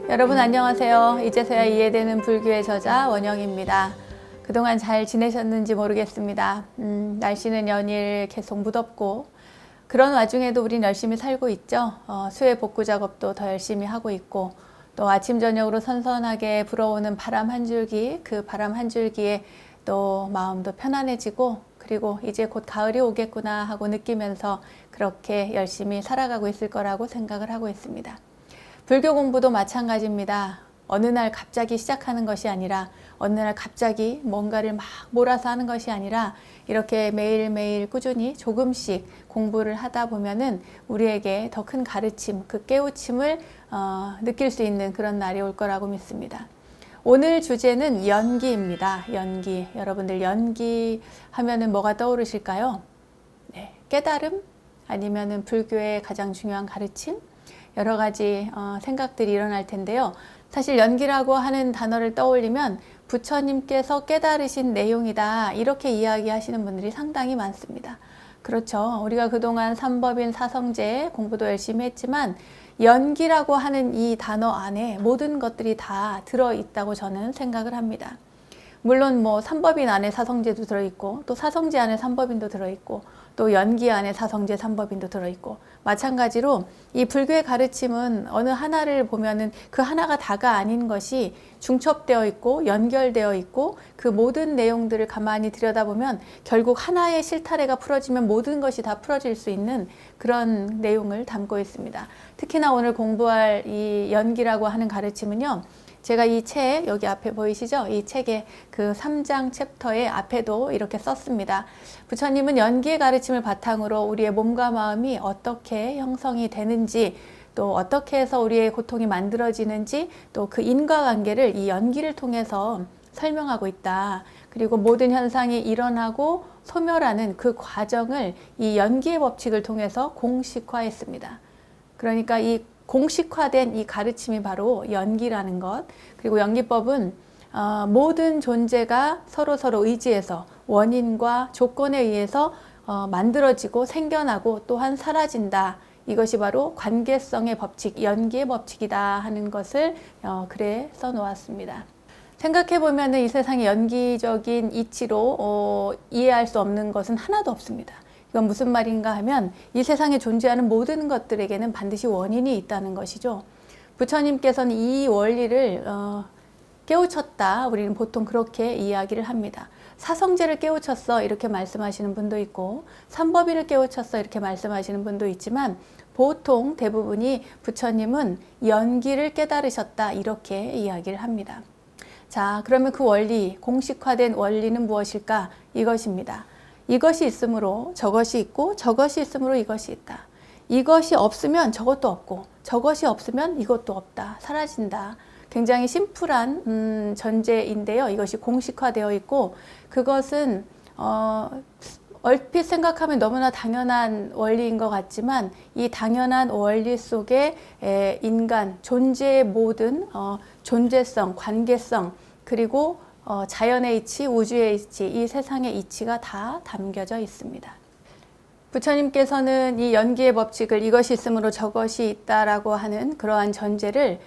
여러분 안녕하세요. 이제서야 이해되는 불교의 저자 원영입니다. 그동안 잘 지내셨는지 모르겠습니다. 날씨는 연일 계속 무덥고 그런 와중에도 우린 열심히 살고 있죠. 수해 복구 작업도 더 열심히 하고 있고 또 아침 저녁으로 선선하게 불어오는 바람 한 줄기, 그 바람 한 줄기에 또 마음도 편안해지고 그리고 이제 곧 가을이 오겠구나 하고 느끼면서 그렇게 열심히 살아가고 있을 거라고 생각을 하고 있습니다. 불교 공부도 마찬가지입니다. 어느 날 갑자기 시작하는 것이 아니라 어느 날 갑자기 뭔가를 막 몰아서 하는 것이 아니라 이렇게 매일매일 꾸준히 조금씩 공부를 하다 보면은 우리에게 더 큰 가르침, 그 깨우침을 느낄 수 있는 그런 날이 올 거라고 믿습니다. 오늘 주제는 연기입니다. 연기. 여러분들 연기 하면은 뭐가 떠오르실까요? 네, 깨달음? 아니면은 불교의 가장 중요한 가르침? 여러 가지 생각들이 일어날 텐데요. 사실 연기라고 하는 단어를 떠올리면 부처님께서 깨달으신 내용이다 이렇게 이야기하시는 분들이 상당히 많습니다. 그렇죠. 우리가 그동안 삼법인 사성제 공부도 열심히 했지만 연기라고 하는 이 단어 안에 모든 것들이 다 들어있다고 저는 생각을 합니다. 물론 뭐 삼법인 안에 사성제도 들어있고 또 사성제 안에 삼법인도 들어있고 또 연기 안에 사성제 삼법인도 들어있고 마찬가지로 이 불교의 가르침은 어느 하나를 보면은 그 하나가 다가 아닌 것이 중첩되어 있고 연결되어 있고 그 모든 내용들을 가만히 들여다보면 결국 하나의 실타래가 풀어지면 모든 것이 다 풀어질 수 있는 그런 내용을 담고 있습니다. 특히나 오늘 공부할 이 연기라고 하는 가르침은요. 제가 이 책, 여기 앞에 보이시죠? 이 책의 그 3장 챕터의 앞에도 이렇게 썼습니다. 부처님은 연기의 가르침을 바탕으로 우리의 몸과 마음이 어떻게 형성이 되는지 또 어떻게 해서 우리의 고통이 만들어지는지 또 그 인과관계를 이 연기를 통해서 설명하고 있다. 그리고 모든 현상이 일어나고 소멸하는 그 과정을 이 연기의 법칙을 통해서 공식화했습니다. 그러니까 이 공식화된 이 가르침이 바로 연기라는 것. 그리고 연기법은 모든 존재가 서로 의지해서 원인과 조건에 의해서 만들어지고 생겨나고 또한 사라진다. 이것이 바로 관계성의 법칙, 연기의 법칙이다 하는 것을 글에 써놓았습니다. 생각해보면 이 세상의 연기적인 이치로 이해할 수 없는 것은 하나도 없습니다. 이건 무슨 말인가 하면 이 세상에 존재하는 모든 것들에게는 반드시 원인이 있다는 것이죠. 부처님께서는 이 원리를 깨우쳤다. 우리는 보통 그렇게 이야기를 합니다. 사성제를 깨우쳤어 이렇게 말씀하시는 분도 있고 삼법인을 깨우쳤어 이렇게 말씀하시는 분도 있지만 보통 대부분이 부처님은 연기를 깨달으셨다 이렇게 이야기를 합니다. 자, 그러면 그 원리, 공식화된 원리는 무엇일까? 이것입니다. 이것이 있으므로 저것이 있고 저것이 있으므로 이것이 있다. 이것이 없으면 저것도 없고 저것이 없으면 이것도 없다. 사라진다. 굉장히 심플한 전제인데요. 이것이 공식화되어 있고 그것은 얼핏 생각하면 너무나 당연한 원리인 것 같지만 이 당연한 원리 속에 인간, 존재의 모든 존재성, 관계성 그리고 자연의 이치, 우주의 이치, 이 세상의 이치가 다 담겨져 있습니다. 부처님께서는 이 연기의 법칙을 이것이 있으므로 저것이 있다라고 하는 그러한 전제를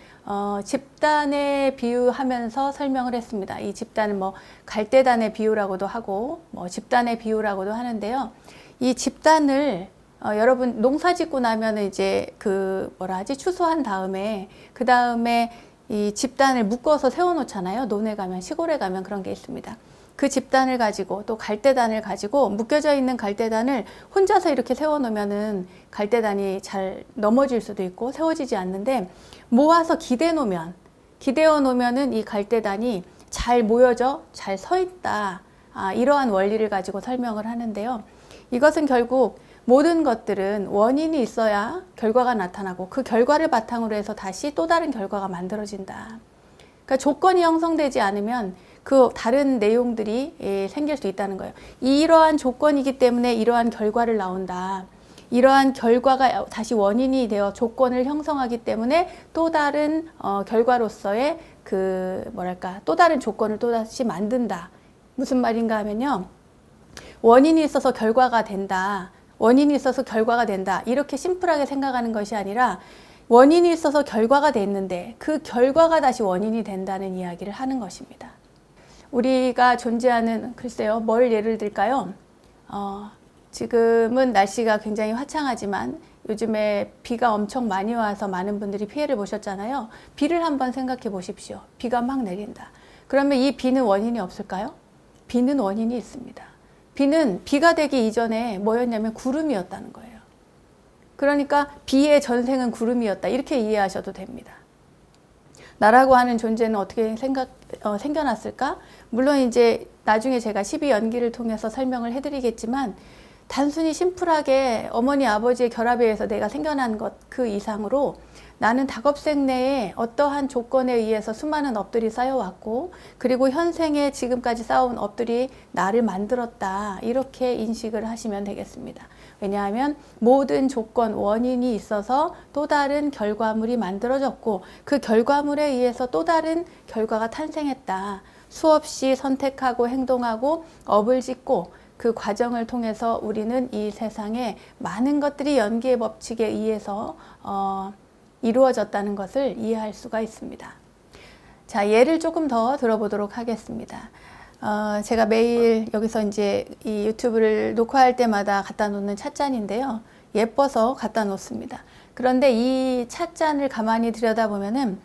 집단에 비유하면서 설명을 했습니다. 이 집단은 뭐 갈대단의 비유라고도 하고 뭐 집단의 비유라고도 하는데요. 이 집단을 여러분 농사 짓고 나면 이제 그 추수한 다음에 그 다음에 이 집단을 묶어서 세워놓잖아요. 논에 가면 시골에 가면 그런 게 있습니다. 그 집단을 가지고 또 갈대단을 가지고 묶여져 있는 갈대단을 혼자서 이렇게 세워놓으면은 갈대단이 잘 넘어질 수도 있고 세워지지 않는데 모아서 기대어 놓으면은 이 갈대단이 잘 모여져 잘 서 있다. 이러한 원리를 가지고 설명을 하는데요. 이것은 결국 모든 것들은 원인이 있어야 결과가 나타나고 그 결과를 바탕으로 해서 다시 또 다른 결과가 만들어진다. 그러니까 조건이 형성되지 않으면 그 다른 내용들이 생길 수 있다는 거예요. 이러한 조건이기 때문에 이러한 결과를 나온다. 이러한 결과가 다시 원인이 되어 조건을 형성하기 때문에 또 다른 결과로서의 또 다른 조건을 또다시 만든다. 무슨 말인가 하면요. 원인이 있어서 결과가 된다. 원인이 있어서 결과가 된다. 이렇게 심플하게 생각하는 것이 아니라 원인이 있어서 결과가 됐는데 그 결과가 다시 원인이 된다는 이야기를 하는 것입니다. 우리가 존재하는, 글쎄요, 뭘 예를 들까요? 지금은 날씨가 굉장히 화창하지만 요즘에 비가 엄청 많이 와서 많은 분들이 피해를 보셨잖아요. 비를 한번 생각해 보십시오. 비가 막 내린다. 그러면 이 비는 원인이 없을까요? 비는 원인이 있습니다. 비는 비가 되기 이전에 뭐였냐면 구름이었다는 거예요. 그러니까 비의 전생은 구름이었다. 이렇게 이해하셔도 됩니다. 나라고 하는 존재는 어떻게 생겨났을까? 물론 이제 나중에 제가 12연기를 통해서 설명을 해드리겠지만 단순히 심플하게 어머니 아버지의 결합에 의해서 내가 생겨난 것 그 이상으로 나는 닭업생 내에 어떠한 조건에 의해서 수많은 업들이 쌓여왔고 그리고 현생에 지금까지 쌓아온 업들이 나를 만들었다. 이렇게 인식을 하시면 되겠습니다. 왜냐하면 모든 조건, 원인이 있어서 또 다른 결과물이 만들어졌고 그 결과물에 의해서 또 다른 결과가 탄생했다. 수없이 선택하고 행동하고 업을 짓고 그 과정을 통해서 우리는 이 세상에 많은 것들이 연기의 법칙에 의해서 이루어졌다는 것을 이해할 수가 있습니다. 자, 예를 조금 더 들어보도록 하겠습니다. 제가 매일 여기서 이제 이 유튜브를 녹화할 때마다 갖다 놓는 찻잔인데요. 예뻐서 갖다 놓습니다. 그런데 이 찻잔을 가만히 들여다보면은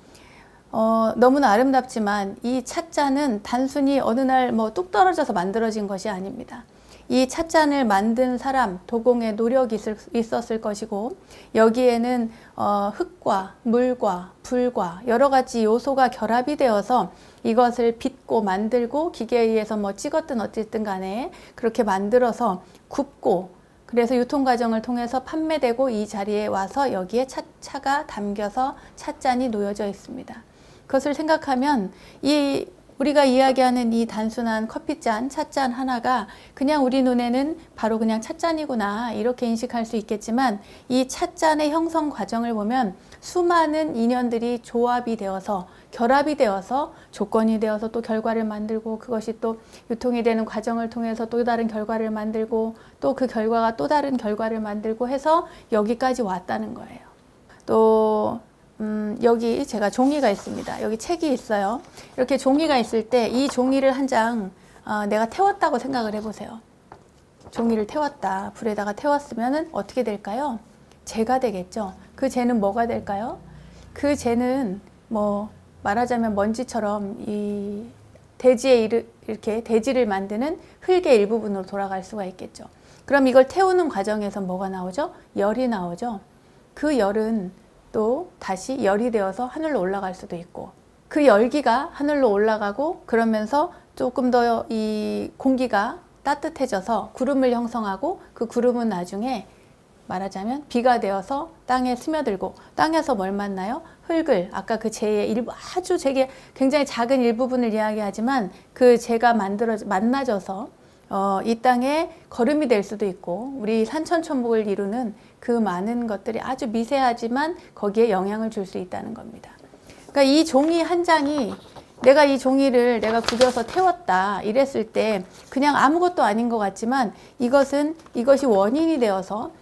너무나 아름답지만 이 찻잔은 단순히 어느 날 뭐 뚝 떨어져서 만들어진 것이 아닙니다. 이 찻잔을 만든 사람, 도공의 노력이 있었을 것이고 여기에는 흙과 물과 불과 여러 가지 요소가 결합이 되어서 이것을 빚고 만들고 기계에 의해서 뭐 찍었든 어쨌든 간에 그렇게 만들어서 굽고 그래서 유통 과정을 통해서 판매되고 이 자리에 와서 여기에 차가 담겨서 찻잔이 놓여져 있습니다. 그것을 생각하면 우리가 이야기하는 이 단순한 커피잔, 찻잔 하나가 그냥 우리 눈에는 바로 그냥 찻잔이구나 이렇게 인식할 수 있겠지만 이 찻잔의 형성 과정을 보면 수많은 인연들이 조합이 되어서 결합이 되어서 조건이 되어서 또 결과를 만들고 그것이 또 유통이 되는 과정을 통해서 또 다른 결과를 만들고 또 그 결과가 또 다른 결과를 만들고 해서 여기까지 왔다는 거예요. 또 여기 제가 종이가 있습니다. 여기 책이 있어요. 이렇게 종이가 있을 때 이 종이를 한 장 내가 태웠다고 생각을 해보세요. 종이를 태웠다. 불에다가 태웠으면 어떻게 될까요? 재가 되겠죠. 그 재는 뭐가 될까요? 그 재는 뭐 말하자면 먼지처럼 이 대지에 이렇게 대지를 만드는 흙의 일부분으로 돌아갈 수가 있겠죠. 그럼 이걸 태우는 과정에서 뭐가 나오죠? 열이 나오죠. 그 열은 또 다시 열이 되어서 하늘로 올라갈 수도 있고 그 열기가 하늘로 올라가고 그러면서 조금 더 이 공기가 따뜻해져서 구름을 형성하고 그 구름은 나중에 말하자면 비가 되어서 땅에 스며들고 땅에서 뭘 만나요? 흙을 아까 그 재의 일부 아주 재의 굉장히 작은 일부분을 이야기하지만 그 재가 만나져서 이 땅에 거름이 될 수도 있고 우리 산천초목을 이루는 그 많은 것들이 아주 미세하지만 거기에 영향을 줄 수 있다는 겁니다. 그러니까 이 종이 한 장이 내가 이 종이를 내가 구겨서 태웠다 이랬을 때 그냥 아무것도 아닌 것 같지만 이것이 원인이 되어서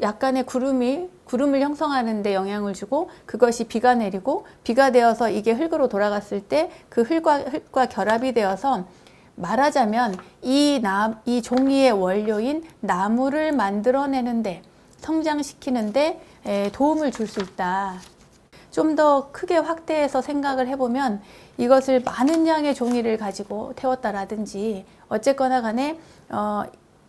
약간의 구름을 형성하는 데 영향을 주고 그것이 비가 내리고 비가 되어서 이게 흙으로 돌아갔을 때 그 흙과 결합이 되어서 말하자면 이 종이의 원료인 나무를 만들어내는데 성장시키는데 도움을 줄 수 있다. 좀 더 크게 확대해서 생각을 해보면 이것을 많은 양의 종이를 가지고 태웠다라든지 어쨌거나 간에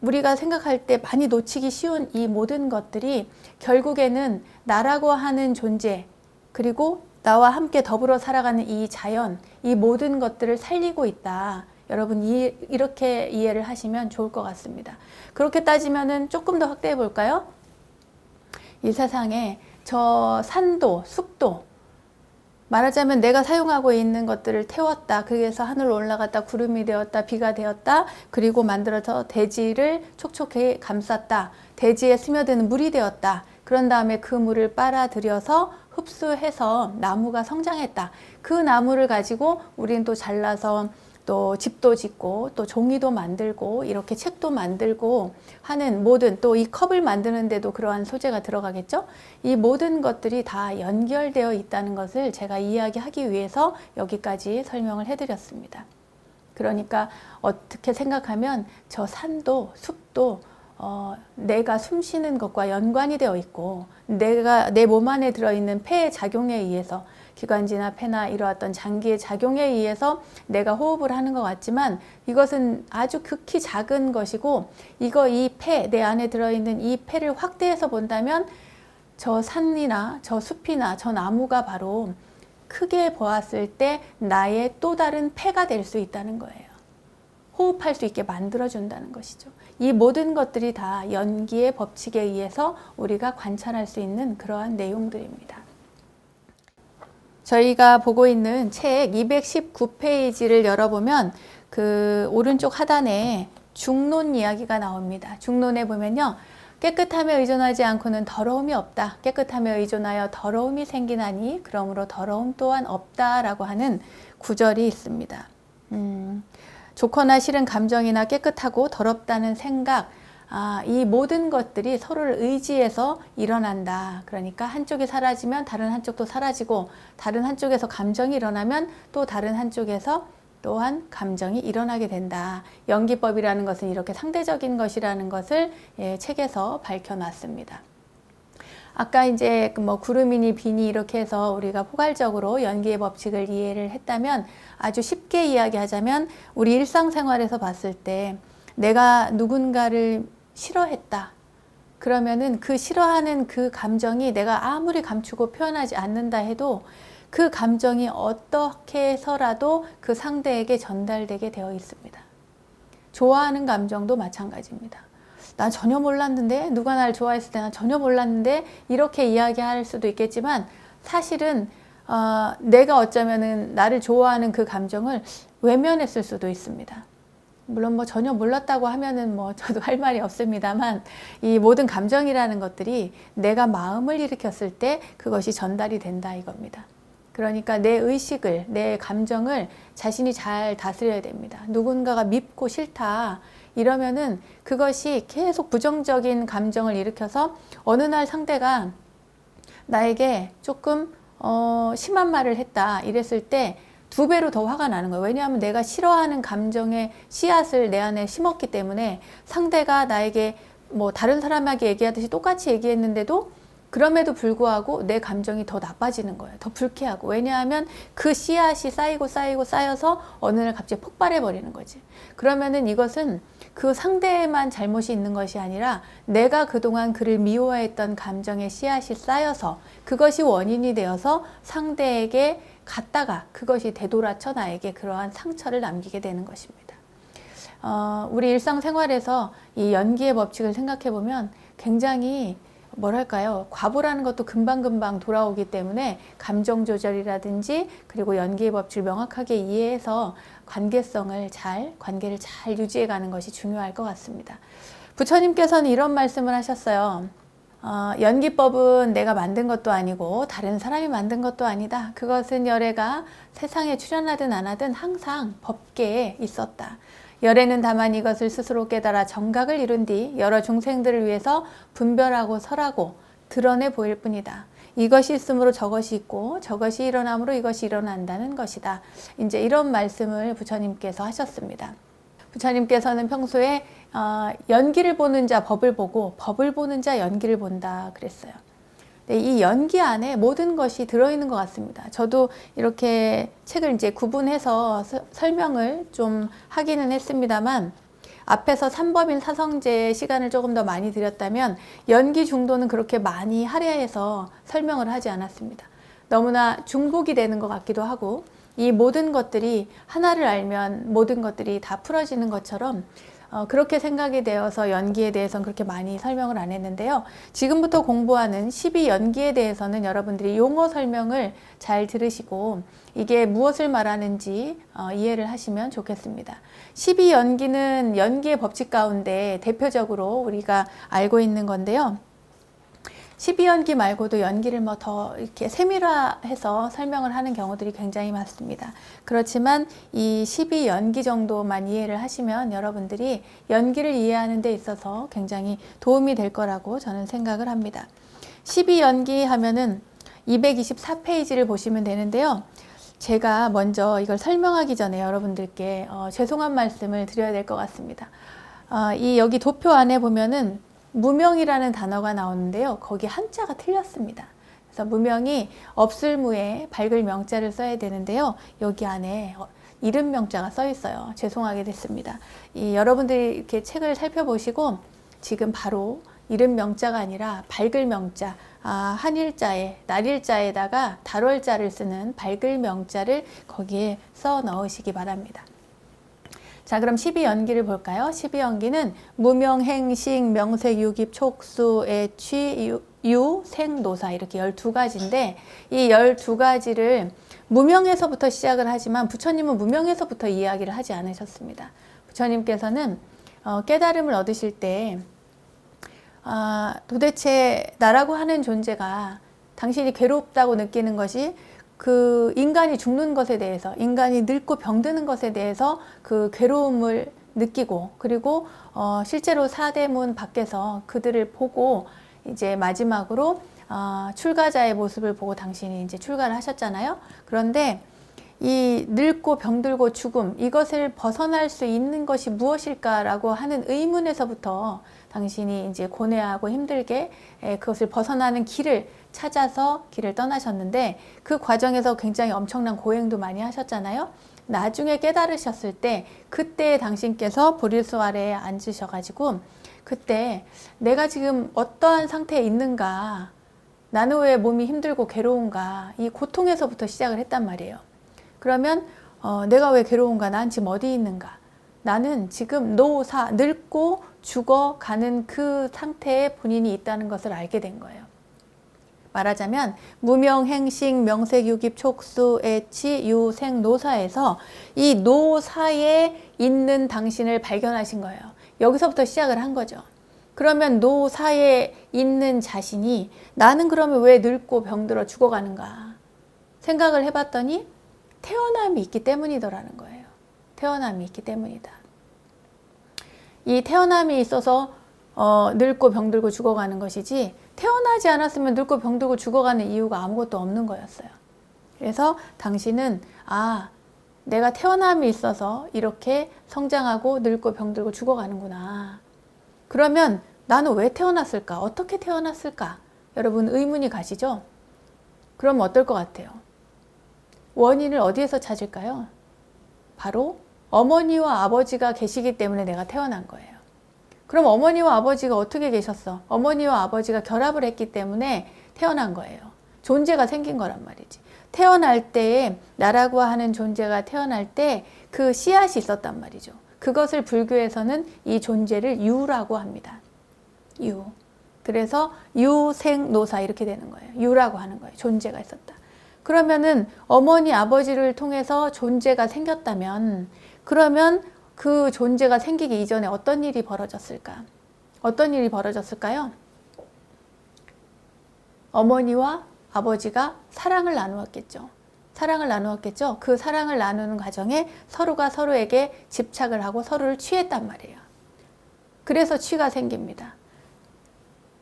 우리가 생각할 때 많이 놓치기 쉬운 이 모든 것들이 결국에는 나라고 하는 존재 그리고 나와 함께 더불어 살아가는 이 자연 이 모든 것들을 살리고 있다. 여러분 이렇게 이해를 하시면 좋을 것 같습니다. 그렇게 따지면은 조금 더 확대해 볼까요? 이 세상에 저 산도, 숲도 말하자면 내가 사용하고 있는 것들을 태웠다. 그래서 하늘로 올라갔다. 구름이 되었다. 비가 되었다. 그리고 만들어서 대지를 촉촉히 감쌌다. 대지에 스며드는 물이 되었다. 그런 다음에 그 물을 빨아들여서 흡수해서 나무가 성장했다. 그 나무를 가지고 우리는 또 잘라서 또 집도 짓고 또 종이도 만들고 이렇게 책도 만들고 하는 모든, 또 이 컵을 만드는데도 그러한 소재가 들어가겠죠. 이 모든 것들이 다 연결되어 있다는 것을 제가 이야기하기 위해서 여기까지 설명을 해드렸습니다. 그러니까 어떻게 생각하면 저 산도 숲도 내가 숨 쉬는 것과 연관이 되어 있고, 내가 내 몸 안에 들어있는 폐의 작용에 의해서, 기관지나 폐나 이러한 장기의 작용에 의해서 내가 호흡을 하는 것 같지만 이것은 아주 극히 작은 것이고, 이 폐, 내 안에 들어있는 이 폐를 확대해서 본다면 저 산이나 저 숲이나 저 나무가 바로 크게 보았을 때 나의 또 다른 폐가 될 수 있다는 거예요. 호흡할 수 있게 만들어준다는 것이죠. 이 모든 것들이 다 연기의 법칙에 의해서 우리가 관찰할 수 있는 그러한 내용들입니다. 저희가 보고 있는 책 219페이지를 열어보면 그 오른쪽 하단에 중론 이야기가 나옵니다. 중론에 보면요, 깨끗함에 의존하지 않고는 더러움이 없다. 깨끗함에 의존하여 더러움이 생기나니 그러므로 더러움 또한 없다라고 하는 구절이 있습니다. 좋거나 싫은 감정이나 깨끗하고 더럽다는 생각, 이 모든 것들이 서로를 의지해서 일어난다. 그러니까 한쪽이 사라지면 다른 한쪽도 사라지고, 다른 한쪽에서 감정이 일어나면 또 다른 한쪽에서 또한 감정이 일어나게 된다. 연기법이라는 것은 이렇게 상대적인 것이라는 것을 책에서 밝혀놨습니다. 아까 이제 뭐 구름이니 비니 이렇게 해서 우리가 포괄적으로 연기의 법칙을 이해를 했다면, 아주 쉽게 이야기하자면 우리 일상생활에서 봤을 때 내가 누군가를 싫어했다. 그러면은 그 싫어하는 그 감정이 내가 아무리 감추고 표현하지 않는다 해도 그 감정이 어떻게 해서라도 그 상대에게 전달되게 되어 있습니다. 좋아하는 감정도 마찬가지입니다. 난 전혀 몰랐는데, 누가 나를 좋아했을 때 난 전혀 몰랐는데, 이렇게 이야기할 수도 있겠지만 사실은 내가 어쩌면은 나를 좋아하는 그 감정을 외면했을 수도 있습니다. 물론 뭐 전혀 몰랐다고 하면은 뭐 저도 할 말이 없습니다만, 이 모든 감정이라는 것들이 내가 마음을 일으켰을 때 그것이 전달이 된다 이겁니다. 그러니까 내 의식을, 내 감정을 자신이 잘 다스려야 됩니다. 누군가가 밉고 싫다 이러면은 그것이 계속 부정적인 감정을 일으켜서 어느 날 상대가 나에게 조금 심한 말을 했다 이랬을 때 2배로 더 화가 나는 거예요. 왜냐하면 내가 싫어하는 감정의 씨앗을 내 안에 심었기 때문에, 상대가 나에게 뭐 다른 사람에게 얘기하듯이 똑같이 얘기했는데도 그럼에도 불구하고 내 감정이 더 나빠지는 거예요. 더 불쾌하고. 왜냐하면 그 씨앗이 쌓이고 쌓여서 어느 날 갑자기 폭발해 버리는 거지. 그러면은 이것은 그 상대만 잘못이 있는 것이 아니라 내가 그동안 그를 미워했던 감정의 씨앗이 쌓여서 그것이 원인이 되어서 상대에게 갔다가 그것이 되돌아쳐 나에게 그러한 상처를 남기게 되는 것입니다. 우리 일상생활에서 이 연기의 법칙을 생각해 보면 굉장히 뭐랄까요, 과보라는 것도 금방금방 돌아오기 때문에 감정 조절이라든지 그리고 연기의 법칙을 명확하게 이해해서 관계를 잘 유지해 가는 것이 중요할 것 같습니다. 부처님께서는 이런 말씀을 하셨어요. 연기법은 내가 만든 것도 아니고 다른 사람이 만든 것도 아니다. 그것은 열애가 세상에 출현하든 안 하든 항상 법계에 있었다. 열애는 다만 이것을 스스로 깨달아 정각을 이룬 뒤 여러 중생들을 위해서 분별하고 설하고 드러내 보일 뿐이다. 이것이 있으므로 저것이 있고 저것이 일어남으로 이것이 일어난다는 것이다. 이제 이런 말씀을 부처님께서 하셨습니다. 부처님께서는 평소에 연기를 보는 자 법을 보고 법을 보는 자 연기를 본다 그랬어요. 이 연기 안에 모든 것이 들어있는 것 같습니다. 저도 이렇게 책을 이제 구분해서 설명을 좀 하기는 했습니다만, 앞에서 삼법인 사성제의 시간을 조금 더 많이 들였다면 연기 중도는 그렇게 많이 할애해서 설명을 하지 않았습니다. 너무나 중복이 되는 것 같기도 하고, 이 모든 것들이 하나를 알면 모든 것들이 다 풀어지는 것처럼 그렇게 생각이 되어서 연기에 대해서는 그렇게 많이 설명을 안 했는데요. 지금부터 공부하는 12연기에 대해서는 여러분들이 용어 설명을 잘 들으시고 이게 무엇을 말하는지 이해를 하시면 좋겠습니다. 12연기는 연기의 법칙 가운데 대표적으로 우리가 알고 있는 건데요. 12연기 말고도 연기를 뭐 더 이렇게 세밀화해서 설명을 하는 경우들이 굉장히 많습니다. 그렇지만 이 12연기 정도만 이해를 하시면 여러분들이 연기를 이해하는 데 있어서 굉장히 도움이 될 거라고 저는 생각을 합니다. 12연기 하면은 224페이지를 보시면 되는데요. 제가 먼저 이걸 설명하기 전에 여러분들께 죄송한 말씀을 드려야 될 것 같습니다. 여기 도표 안에 보면은 무명이라는 단어가 나오는데요. 거기 한자가 틀렸습니다. 그래서 무명이 없을 무에 밝을 명자를 써야 되는데요. 여기 안에 이름 명자가 써 있어요. 죄송하게 됐습니다. 여러분들이 이렇게 책을 살펴보시고 지금 바로 이름 명자가 아니라 밝을 명자, 한일자에 날일자에다가 달월자를 쓰는 밝을 명자를 거기에 써 넣으시기 바랍니다. 자, 그럼 12연기를 볼까요? 12연기는 무명, 행식, 명색, 유깁, 촉수, 애취, 유, 생, 노사 이렇게 12가지인데 이 12가지를 무명에서부터 시작을 하지만 부처님은 무명에서부터 이야기를 하지 않으셨습니다. 부처님께서는 깨달음을 얻으실 때 도대체 나라고 하는 존재가 당신이 괴롭다고 느끼는 것이 그 인간이 죽는 것에 대해서, 인간이 늙고 병드는 것에 대해서 그 괴로움을 느끼고, 그리고 실제로 사대문 밖에서 그들을 보고 이제 마지막으로 출가자의 모습을 보고 당신이 이제 출가를 하셨잖아요. 그런데 이 늙고 병들고 죽음, 이것을 벗어날 수 있는 것이 무엇일까라고 하는 의문에서부터 당신이 이제 고뇌하고 힘들게 그것을 벗어나는 길을 찾아서 길을 떠나셨는데 그 과정에서 굉장히 엄청난 고행도 많이 하셨잖아요. 나중에 깨달으셨을 때 그때 당신께서 보리수 아래에 앉으셔가지고 그때 내가 지금 어떠한 상태에 있는가, 나는 왜 몸이 힘들고 괴로운가, 이 고통에서부터 시작을 했단 말이에요. 그러면 내가 왜 괴로운가, 난 지금 어디 있는가, 나는 지금 노사, 늙고 죽어가는 그 상태에 본인이 있다는 것을 알게 된 거예요. 말하자면 무명, 행식, 명색, 유깁, 촉수, 애취, 유, 생, 노사에서 이 노사에 있는 당신을 발견하신 거예요. 여기서부터 시작을 한 거죠. 그러면 노사에 있는 자신이 나는 그러면 왜 늙고 병들어 죽어가는가 생각을 해봤더니 태어남이 있기 때문이더라는 거예요. 태어남이 있기 때문이다. 이 태어남이 있어서 늙고 병들고 죽어가는 것이지 태어나지 않았으면 늙고 병들고 죽어가는 이유가 아무것도 없는 거였어요. 그래서 당신은 내가 태어남이 있어서 이렇게 성장하고 늙고 병들고 죽어가는구나. 그러면 나는 왜 태어났을까? 어떻게 태어났을까? 여러분 의문이 가시죠? 그럼 어떨 것 같아요? 원인을 어디에서 찾을까요? 바로 어머니와 아버지가 계시기 때문에 내가 태어난 거예요. 그럼 어머니와 아버지가 어떻게 계셨어? 어머니와 아버지가 결합을 했기 때문에 태어난 거예요. 존재가 생긴 거란 말이지. 태어날 때에 나라고 하는 존재가 태어날 때 그 씨앗이 있었단 말이죠. 그것을 불교에서는 이 존재를 유라고 합니다. 유. 그래서 유생노사 이렇게 되는 거예요. 유라고 하는 거예요. 존재가 있었다. 그러면은 어머니 아버지를 통해서 존재가 생겼다면 그러면 그 존재가 생기기 이전에 어떤 일이 벌어졌을까? 어떤 일이 벌어졌을까요? 어머니와 아버지가 사랑을 나누었겠죠. 사랑을 나누었겠죠. 그 사랑을 나누는 과정에 서로가 서로에게 집착을 하고 서로를 취했단 말이에요. 그래서 취가 생깁니다.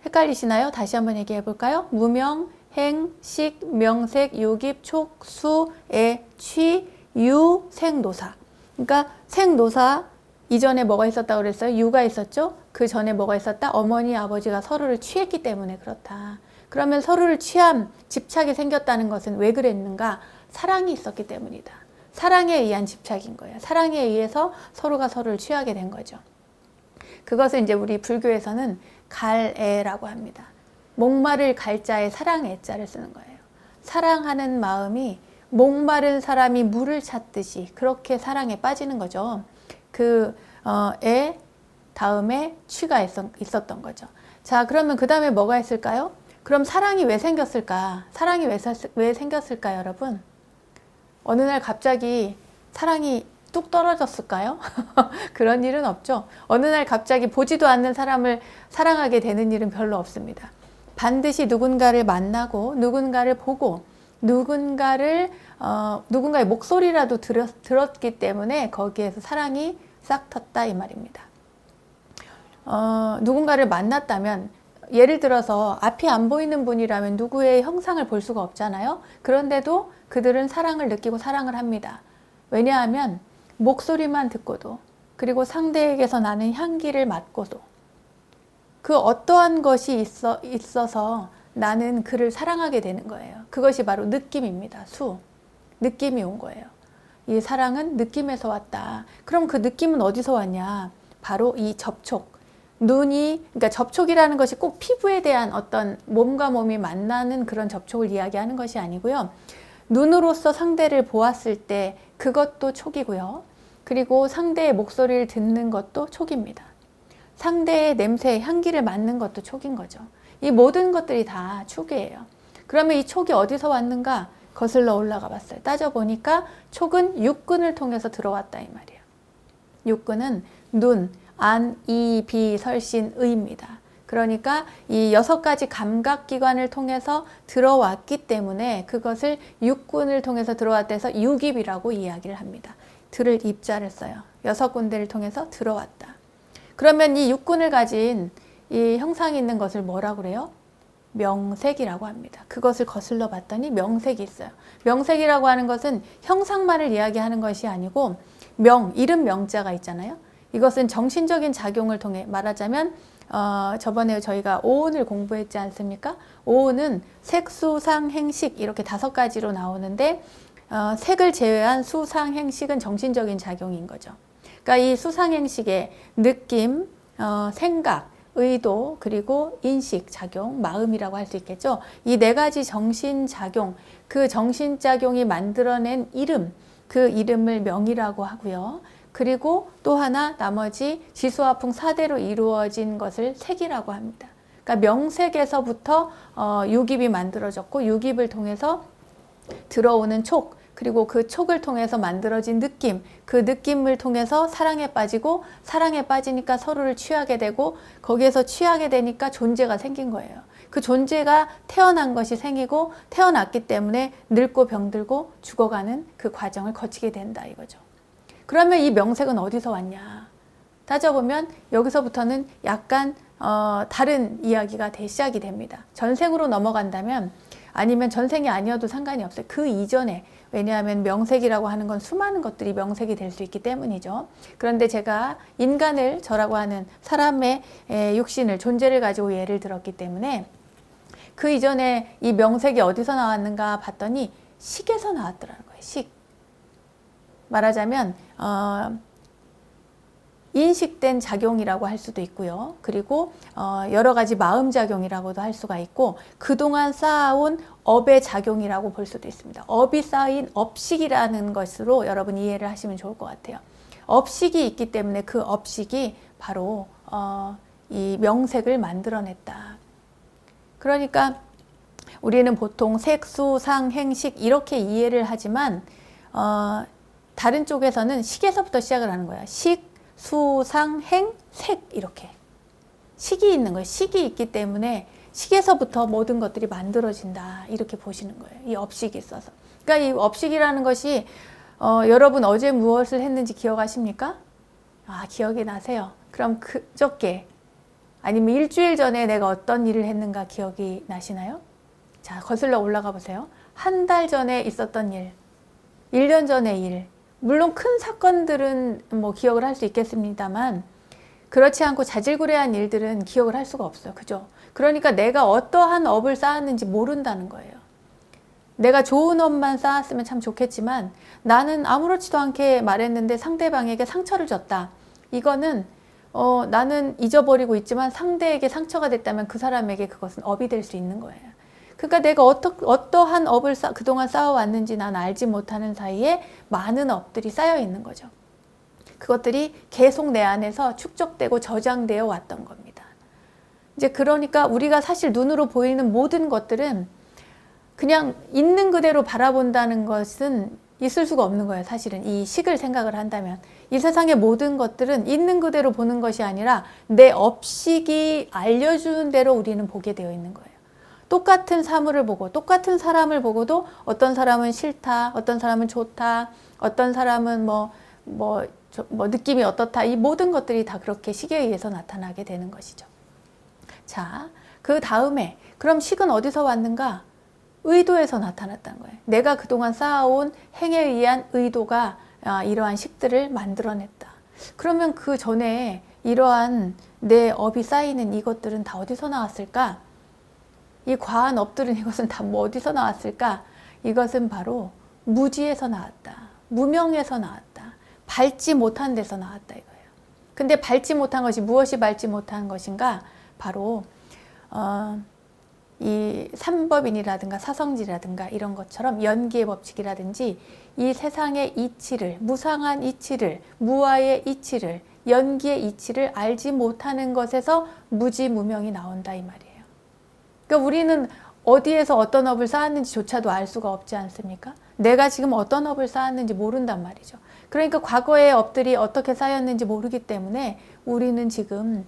헷갈리시나요? 다시 한번 얘기해 볼까요? 무명, 행, 식, 명색, 유깁, 촉, 수, 애, 취, 유, 생, 노사. 그러니까 생노사 이전에 뭐가 있었다고 그랬어요? 유가 있었죠? 그 전에 뭐가 있었다? 어머니, 아버지가 서로를 취했기 때문에 그렇다. 그러면 서로를 취함, 집착이 생겼다는 것은 왜 그랬는가? 사랑이 있었기 때문이다. 사랑에 의한 집착인 거예요. 사랑에 의해서 서로가 서로를 취하게 된 거죠. 그것을 이제 우리 불교에서는 갈애라고 합니다. 목마를 갈자에 사랑의 자를 쓰는 거예요. 사랑하는 마음이 목마른 사람이 물을 찾듯이 그렇게 사랑에 빠지는 거죠. 애 다음에 취가 있었던 거죠. 자, 그러면 그 다음에 뭐가 있을까요? 그럼 사랑이 왜 생겼을까? 사랑이 왜 생겼을까요, 여러분? 어느 날 갑자기 사랑이 뚝 떨어졌을까요? 그런 일은 없죠. 어느 날 갑자기 보지도 않는 사람을 사랑하게 되는 일은 별로 없습니다. 반드시 누군가를 만나고 누군가를 보고 누군가의 목소리라도 들었기 때문에 거기에서 사랑이 싹 텄다 이 말입니다. 누군가를 만났다면 예를 들어서 앞이 안 보이는 분이라면 누구의 형상을 볼 수가 없잖아요. 그런데도 그들은 사랑을 느끼고 사랑을 합니다. 왜냐하면 목소리만 듣고도 그리고 상대에게서 나는 향기를 맡고도 그 어떠한 것이 있어서 나는 그를 사랑하게 되는 거예요. 그것이 바로 느낌입니다. 느낌이 온 거예요. 이 사랑은 느낌에서 왔다. 그럼 그 느낌은 어디서 왔냐? 바로 이 접촉. 그러니까 접촉이라는 것이 꼭 피부에 대한 어떤 몸과 몸이 만나는 그런 접촉을 이야기하는 것이 아니고요. 눈으로서 상대를 보았을 때 그것도 촉이고요. 그리고 상대의 목소리를 듣는 것도 촉입니다. 상대의 냄새, 향기를 맡는 것도 촉인 거죠. 이 모든 것들이 다 촉이에요. 그러면 이 촉이 어디서 왔는가? 거슬러 올라가 봤어요. 따져보니까 촉은 육근을 통해서 들어왔다 이 말이에요. 육근은 눈, 안, 이, 비, 설신, 의입니다. 그러니까 이 6가지 감각기관을 통해서 들어왔기 때문에 그것을 육군을 통해서 들어왔다 해서 육입이라고 이야기를 합니다. 들을 입자를 써요. 6군데를 통해서 들어왔다. 그러면 이 육군을 가진 이 형상이 있는 것을 뭐라고 그래요? 명색이라고 합니다. 그것을 거슬러 봤더니 명색이 있어요. 명색이라고 하는 것은 형상만을 이야기하는 것이 아니고 이름 명자가 있잖아요. 이것은 정신적인 작용을 통해 말하자면 저번에 저희가 오온을 공부했지 않습니까? 오온은 색, 수, 상, 행식 이렇게 5가지로 나오는데 색을 제외한 수, 상, 행식은 정신적인 작용인 거죠. 그러니까 이 수, 상, 행식의 느낌, 생각, 의도, 그리고 인식, 작용, 마음이라고 할 수 있겠죠. 이 4가지 정신작용, 그 정신작용이 만들어낸 이름, 그 이름을 명이라고 하고요. 그리고 또 하나 나머지 지수화풍 4대로 이루어진 것을 색이라고 합니다. 그러니까 명색에서부터 육입이 만들어졌고 육입을 통해서 들어오는 촉, 그리고 그 촉을 통해서 만들어진 느낌, 그 느낌을 통해서 사랑에 빠지고 사랑에 빠지니까 서로를 취하게 되고 거기에서 취하게 되니까 존재가 생긴 거예요. 그 존재가 태어난 것이 생기고 태어났기 때문에 늙고 병들고 죽어가는 그 과정을 거치게 된다 이거죠. 그러면 이 명색은 어디서 왔냐? 따져보면 여기서부터는 약간 다른 이야기가 시작이 됩니다. 전생으로 넘어간다면 아니면 전생이 아니어도 상관이 없어요. 그 이전에 왜냐하면 명색이라고 하는 건 수많은 것들이 명색이 될 수 있기 때문이죠. 그런데 제가 인간을 저라고 하는 사람의 육신을 존재를 가지고 예를 들었기 때문에 그 이전에 이 명색이 어디서 나왔는가 봤더니 식에서 나왔더라는 거예요. 식. 말하자면 인식된 작용이라고 할 수도 있고요. 그리고 여러 가지 마음작용이라고도 할 수가 있고 그동안 쌓아온 업의 작용이라고 볼 수도 있습니다. 업이 쌓인 업식이라는 것으로 여러분 이해를 하시면 좋을 것 같아요. 업식이 있기 때문에 그 업식이 바로 이 명색을 만들어냈다. 그러니까 우리는 보통 색, 수, 상, 행식 이렇게 이해를 하지만 다른 쪽에서는 식에서부터 시작을 하는 거야. 식, 수, 상, 행, 색 이렇게 식이 있는 거예요. 식이 있기 때문에 식에서부터 모든 것들이 만들어진다 이렇게 보시는 거예요. 이 업식이 있어서. 그러니까 이 업식이라는 것이 여러분 어제 무엇을 했는지 기억하십니까? 기억이 나세요. 그럼 그저께 아니면 일주일 전에 내가 어떤 일을 했는가 기억이 나시나요? 자, 거슬러 올라가 보세요. 한 달 전에 있었던 일, 1년 전의 일, 물론 큰 사건들은 뭐 기억을 할 수 있겠습니다만 그렇지 않고 자질구레한 일들은 기억을 할 수가 없어요. 그죠? 그러니까 내가 어떠한 업을 쌓았는지 모른다는 거예요. 내가 좋은 업만 쌓았으면 참 좋겠지만 나는 아무렇지도 않게 말했는데 상대방에게 상처를 줬다. 이거는 나는 잊어버리고 있지만 상대에게 상처가 됐다면 그 사람에게 그것은 업이 될 수 있는 거예요. 그러니까 내가 어떠한 업을 그동안 쌓아왔는지 난 알지 못하는 사이에 많은 업들이 쌓여 있는 거죠. 그것들이 계속 내 안에서 축적되고 저장되어 왔던 겁니다. 이제 그러니까 우리가 사실 눈으로 보이는 모든 것들은 그냥 있는 그대로 바라본다는 것은 있을 수가 없는 거예요. 사실은 이 식을 생각을 한다면 이 세상의 모든 것들은 있는 그대로 보는 것이 아니라 내 업식이 알려주는 대로 우리는 보게 되어 있는 거예요. 똑같은 사물을 보고 똑같은 사람을 보고도 어떤 사람은 싫다, 어떤 사람은 좋다, 어떤 사람은 느낌이 어떻다, 이 모든 것들이 다 그렇게 식에 의해서 나타나게 되는 것이죠. 자, 그 다음에 그럼 식은 어디서 왔는가? 의도에서 나타났다는 거예요. 내가 그동안 쌓아온 행에 의한 의도가 이러한 식들을 만들어냈다. 그러면 그 전에 이러한 내 업이 쌓이는 이것들은 다 어디서 나왔을까? 이 과한 업들은 이것은 다 어디서 나왔을까? 이것은 바로 무지에서 나왔다. 무명에서 나왔다. 밟지 못한 데서 나왔다 이거예요. 근데 밟지 못한 것이 무엇이 밟지 못한 것인가? 바로 이 삼법인이라든가 사성지라든가 이런 것처럼 연기의 법칙이라든지 이 세상의 이치를, 무상한 이치를, 무아의 이치를, 연기의 이치를 알지 못하는 것에서 무지무명이 나온다 이 말이에요. 그러니까 우리는 어디에서 어떤 업을 쌓았는지조차도 알 수가 없지 않습니까? 내가 지금 어떤 업을 쌓았는지 모른단 말이죠. 그러니까 과거의 업들이 어떻게 쌓였는지 모르기 때문에 우리는 지금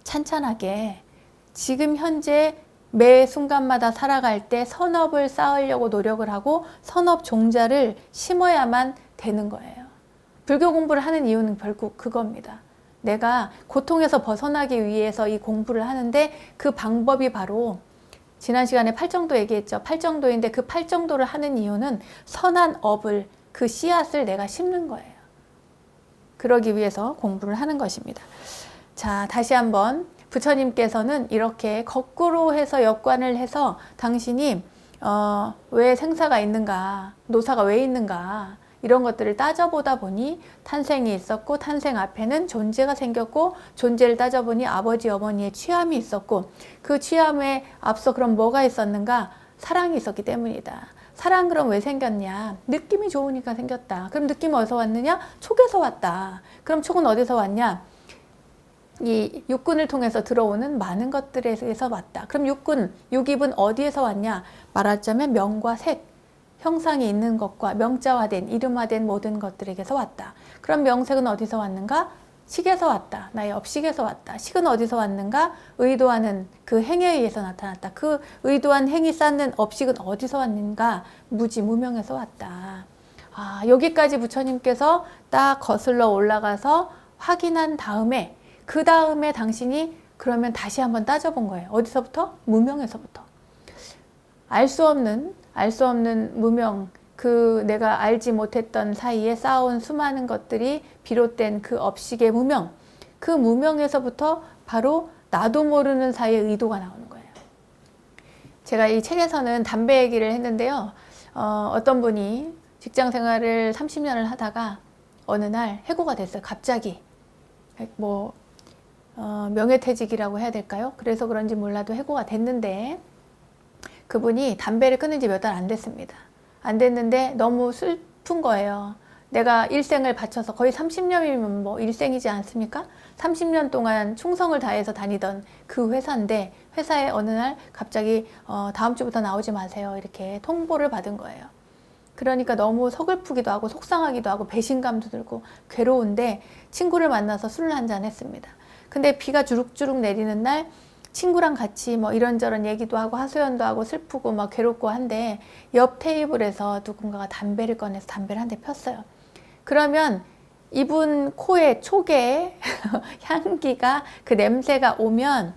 찬찬하게 지금 현재 매 순간마다 살아갈 때 선업을 쌓으려고 노력을 하고 선업 종자를 심어야만 되는 거예요. 불교 공부를 하는 이유는 결국 그겁니다. 내가 고통에서 벗어나기 위해서 이 공부를 하는데 그 방법이 바로 지난 시간에 팔정도 얘기했죠. 팔정도인데 그 팔정도를 하는 이유는 선한 업을, 그 씨앗을 내가 심는 거예요. 그러기 위해서 공부를 하는 것입니다. 자, 다시 한번 부처님께서는 이렇게 거꾸로 해서 역관을 해서 당신이 왜 생사가 있는가, 노사가 왜 있는가 이런 것들을 따져보다 보니 탄생이 있었고 탄생 앞에는 존재가 생겼고 존재를 따져보니 아버지 어머니의 취함이 있었고 그 취함에 앞서 그럼 뭐가 있었는가? 사랑이 있었기 때문이다. 사랑 그럼 왜 생겼냐? 느낌이 좋으니까 생겼다. 그럼 느낌은 어디서 왔느냐? 촉에서 왔다. 그럼 촉은 어디서 왔냐? 이 육근을 통해서 들어오는 많은 것들에서 왔다. 그럼 육근, 육입은 어디에서 왔냐? 말하자면 명과 색, 형상이 있는 것과 명자화된, 이름화된 모든 것들에게서 왔다. 그럼 명색은 어디서 왔는가? 식에서 왔다. 나의 업식에서 왔다. 식은 어디서 왔는가? 의도하는 그 행에 의해서 나타났다. 그 의도한 행이 쌓는 업식은 어디서 왔는가? 무지, 무명에서 왔다. 여기까지 부처님께서 딱 거슬러 올라가서 확인한 다음에 그 다음에 당신이 그러면 다시 한번 따져본 거예요. 어디서부터? 무명에서부터. 알 수 없는 무명, 그 내가 알지 못했던 사이에 쌓아온 수많은 것들이 비롯된 그 업식의 무명, 그 무명에서부터 바로 나도 모르는 사이에 의도가 나오는 거예요. 제가 이 책에서는 담배 얘기를 했는데요. 어떤 분이 직장 생활을 30년을 하다가 어느 날 해고가 됐어요. 갑자기. 명예퇴직이라고 해야 될까요? 그래서 그런지 몰라도 해고가 됐는데 그분이 담배를 끊은 지 몇 달 안 됐습니다. 안 됐는데 너무 슬픈 거예요. 내가 일생을 바쳐서 거의 30년이면 일생이지 않습니까? 30년 동안 충성을 다해서 다니던 그 회사인데 회사에 어느 날 갑자기 다음 주부터 나오지 마세요 이렇게 통보를 받은 거예요. 그러니까 너무 서글프기도 하고 속상하기도 하고 배신감도 들고 괴로운데 친구를 만나서 술을 한잔 했습니다. 근데 비가 주룩주룩 내리는 날 친구랑 같이 이런저런 얘기도 하고 하소연도 하고 슬프고 괴롭고 한데 옆 테이블에서 누군가가 담배를 꺼내서 담배를 한 대 폈어요. 그러면 이분 코에 촉에 향기가 그 냄새가 오면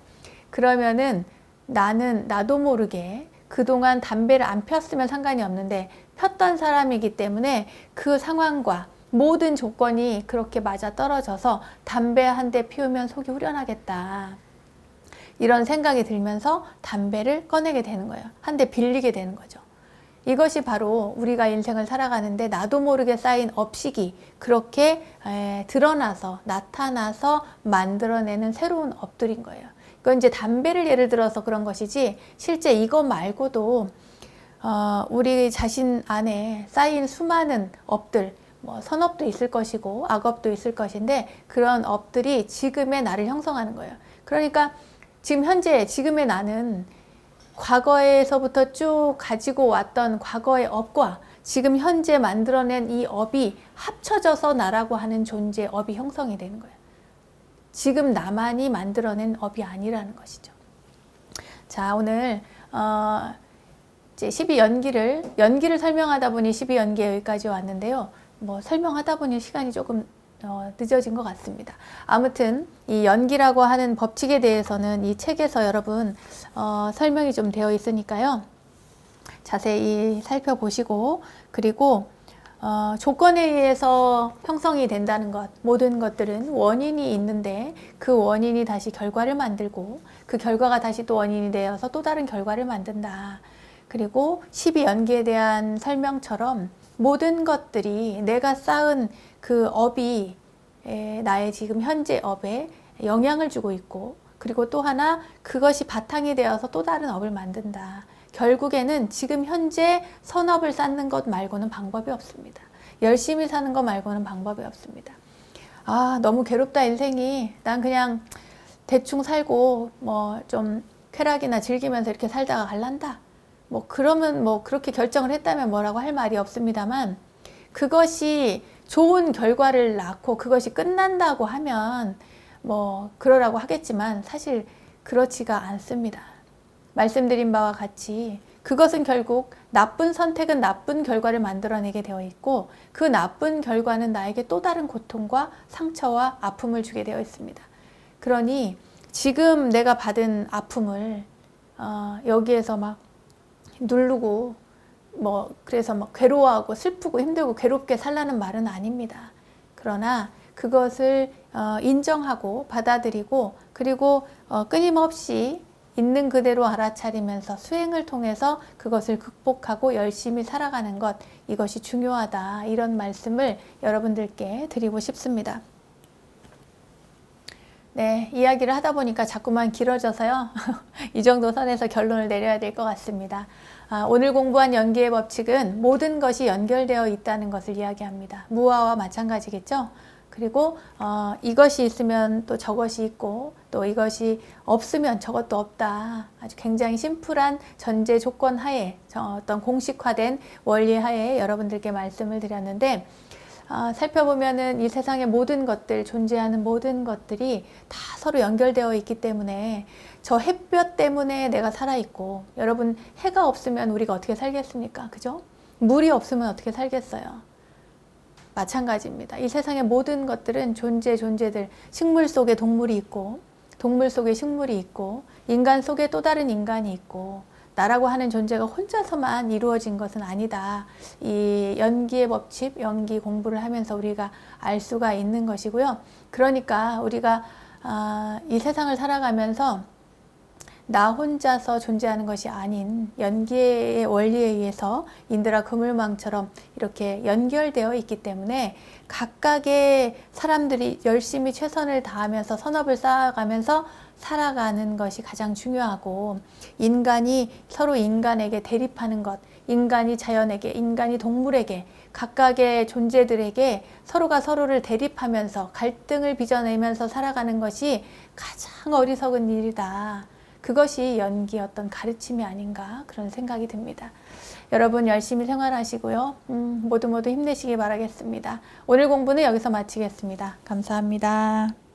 그러면은 나도 모르게 그동안 담배를 안 폈으면 상관이 없는데 폈던 사람이기 때문에 그 상황과 모든 조건이 그렇게 맞아 떨어져서 담배 한 대 피우면 속이 후련하겠다. 이런 생각이 들면서 담배를 꺼내게 되는 거예요. 한 대 빌리게 되는 거죠. 이것이 바로 우리가 인생을 살아가는데 나도 모르게 쌓인 업식이 그렇게 드러나서 나타나서 만들어내는 새로운 업들인 거예요. 이건 이제 담배를 예를 들어서 그런 것이지 실제 이거 말고도 우리 자신 안에 쌓인 수많은 업들 선업도 있을 것이고 악업도 있을 것인데 그런 업들이 지금의 나를 형성하는 거예요. 그러니까 지금 현재 지금의 나는 과거에서부터 쭉 가지고 왔던 과거의 업과 지금 현재 만들어낸 이 업이 합쳐져서 나라고 하는 존재의 업이 형성이 되는 거예요. 지금 나만이 만들어낸 업이 아니라는 것이죠. 자, 오늘 이제 12연기를 설명하다 보니 12연기 여기까지 왔는데요. 뭐 설명하다 보니 시간이 조금 늦어진 것 같습니다. 아무튼 이 연기라고 하는 법칙에 대해서는 이 책에서 여러분 설명이 좀 되어 있으니까요. 자세히 살펴보시고, 그리고 조건에 의해서 형성이 된다는 것, 모든 것들은 원인이 있는데 그 원인이 다시 결과를 만들고 그 결과가 다시 또 원인이 되어서 또 다른 결과를 만든다. 그리고 12연기에 대한 설명처럼 모든 것들이 내가 쌓은 그 업이 나의 지금 현재 업에 영향을 주고 있고, 그리고 또 하나 그것이 바탕이 되어서 또 다른 업을 만든다. 결국에는 지금 현재 선업을 쌓는 것 말고는 방법이 없습니다. 열심히 사는 것 말고는 방법이 없습니다. 아, 너무 괴롭다 인생이. 난 그냥 대충 살고 뭐 좀 쾌락이나 즐기면서 이렇게 살다가 갈란다. 뭐 그러면 뭐 그렇게 결정을 했다면 뭐라고 할 말이 없습니다만, 그것이 좋은 결과를 낳고 그것이 끝난다고 하면 뭐 그러라고 하겠지만 사실 그렇지가 않습니다. 말씀드린 바와 같이 그것은 결국 나쁜 선택은 나쁜 결과를 만들어내게 되어 있고, 그 나쁜 결과는 나에게 또 다른 고통과 상처와 아픔을 주게 되어 있습니다. 그러니 지금 내가 받은 아픔을 여기에서 막 누르고 뭐 그래서 막 괴로워하고 슬프고 힘들고 괴롭게 살라는 말은 아닙니다. 그러나 그것을 인정하고 받아들이고, 그리고 끊임없이 있는 그대로 알아차리면서 수행을 통해서 그것을 극복하고 열심히 살아가는 것, 이것이 중요하다. 이런 말씀을 여러분들께 드리고 싶습니다. 네, 이야기를 하다 보니까 자꾸만 길어져서요. 이 정도 선에서 결론을 내려야 될 것 같습니다. 오늘 공부한 연기의 법칙은 모든 것이 연결되어 있다는 것을 이야기합니다. 무아와 마찬가지겠죠? 그리고 이것이 있으면 또 저것이 있고, 또 이것이 없으면 저것도 없다. 아주 굉장히 심플한 전제 조건 하에, 어떤 공식화된 원리 하에 여러분들께 말씀을 드렸는데, 살펴보면은 이 세상의 모든 것들, 존재하는 모든 것들이 다 서로 연결되어 있기 때문에, 저 햇볕 때문에 내가 살아있고, 여러분 해가 없으면 우리가 어떻게 살겠습니까? 그죠? 물이 없으면 어떻게 살겠어요? 마찬가지입니다. 이 세상의 모든 것들은 존재들, 식물 속에 동물이 있고, 동물 속에 식물이 있고, 인간 속에 또 다른 인간이 있고, 나라고 하는 존재가 혼자서만 이루어진 것은 아니다. 이 연기의 법칙, 연기 공부를 하면서 우리가 알 수가 있는 것이고요. 그러니까 우리가 이 세상을 살아가면서 나 혼자서 존재하는 것이 아닌 연기의 원리에 의해서 인드라 그물망처럼 이렇게 연결되어 있기 때문에 각각의 사람들이 열심히 최선을 다하면서 선업을 쌓아가면서 살아가는 것이 가장 중요하고, 인간이 서로 인간에게 대립하는 것, 인간이 자연에게, 인간이 동물에게, 각각의 존재들에게 서로가 서로를 대립하면서 갈등을 빚어내면서 살아가는 것이 가장 어리석은 일이다. 그것이 연기의 어떤 가르침이 아닌가, 그런 생각이 듭니다. 여러분 열심히 생활하시고요. 모두 힘내시기 바라겠습니다. 오늘 공부는 여기서 마치겠습니다. 감사합니다.